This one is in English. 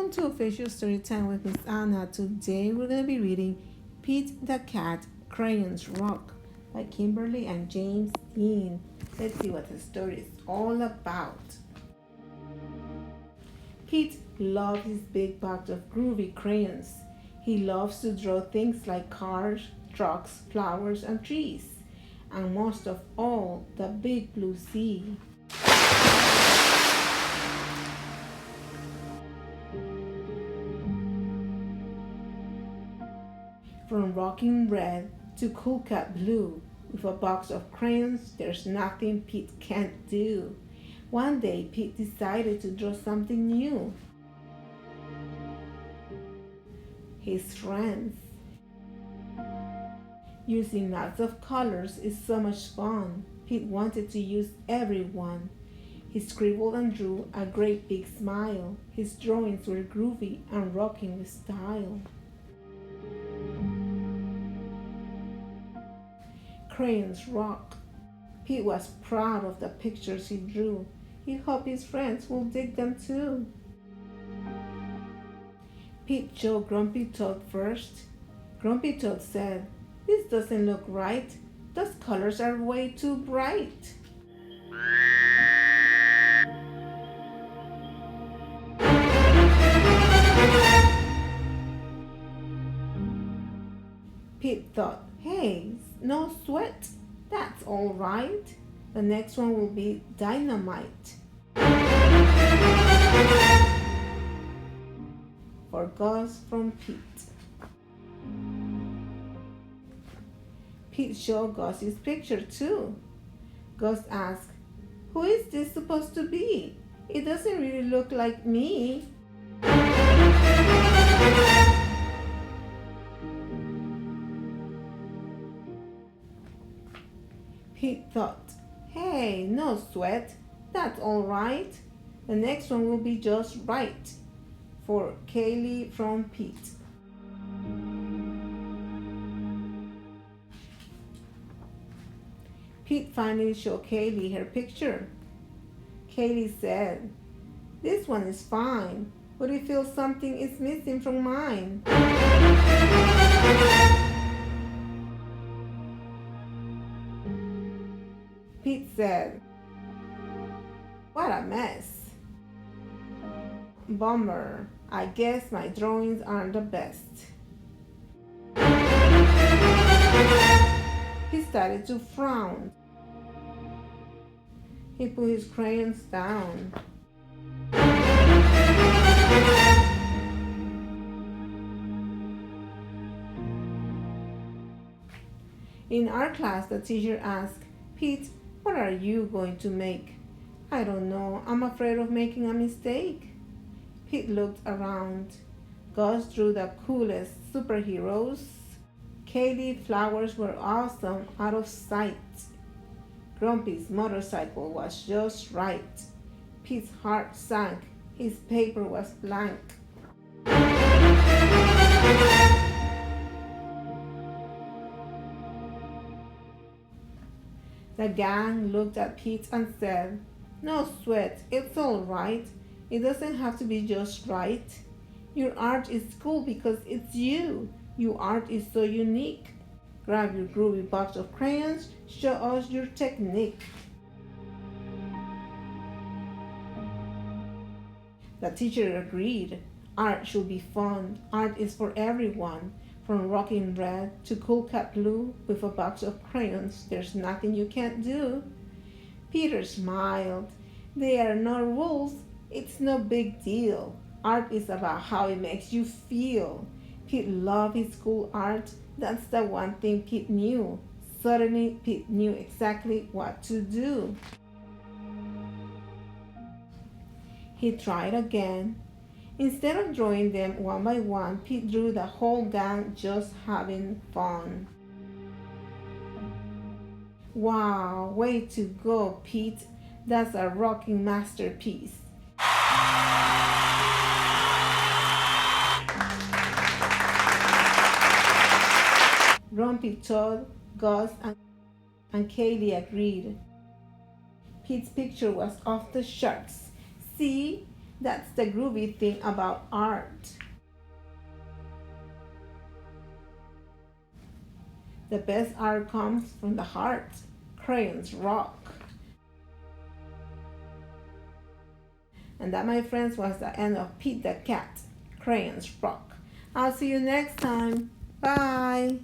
Welcome to Official Storytime with Miss Anna. Today we're going to be reading Pete the Cat, Crayons Rock by Kimberly and James Dean. Let's see what the story is all about. Pete loves his big box of groovy crayons. He loves to draw things like cars, trucks, flowers, and trees, and most of all, the big blue sea. From rocking red to cool cat blue, with a box of crayons, there's nothing Pete can't do. One day, Pete decided to draw something new. His friends. Using lots of colors is so much fun. Pete wanted to use everyone. He scribbled and drew a great big smile. His drawings were groovy and rocking with style. Crayons rock. Pete was proud of the pictures he drew. He hoped his friends would dig them too. Pete showed Grumpy Toad first. Grumpy Toad said, "This doesn't look right. Those colors are way too bright." Pete thought, "Hey, no sweat. That's all right. The next one will be dynamite." For Gus from Pete. Pete showed Gus his picture too. Gus asked, "Who is this supposed to be? It doesn't really look like me." Pete thought, "Hey, no sweat. That's all right. The next one will be just right." For Kaylee from Pete. Pete finally showed Kaylee her picture. Kaylee said, "This one is fine, but it feels something is missing from mine." Pete said, "What a mess. Bummer. I guess my drawings aren't the best." He started to frown. He put his crayons down. In art class, the teacher asked, "Pete, what are you going to make?" "I don't know. I'm afraid of making a mistake." Pete looked around. Gus drew the coolest superheroes. Kaylee's flowers were awesome out of sight. Grumpy's motorcycle was just right. Pete's heart sank. His paper was blank. The gang looked at Pete and said, "No sweat, it's all right. It doesn't have to be just right. Your art is cool because it's you. Your art is so unique. Grab your groovy box of crayons, show us your technique." The teacher agreed. Art should be fun. Art is for everyone. From rocking red to cool cat blue, with a box of crayons, there's nothing you can't do. Peter smiled. "There are no rules. It's no big deal. Art is about how it makes you feel." Pete loved his cool art. That's the one thing Pete knew. Suddenly, Pete knew exactly what to do. He tried again. Instead of drawing them one by one, Pete drew the whole gang just having fun. Wow, way to go, Pete. That's a rocking masterpiece. Grumpy Toad, Gus, and Kaylee agreed. Pete's picture was off the charts. "See? That's the groovy thing about art. The best art comes from the heart. Crayons rock. And that, my friends, was the end of Pete the Cat. Crayons rock. I'll see you next time. Bye.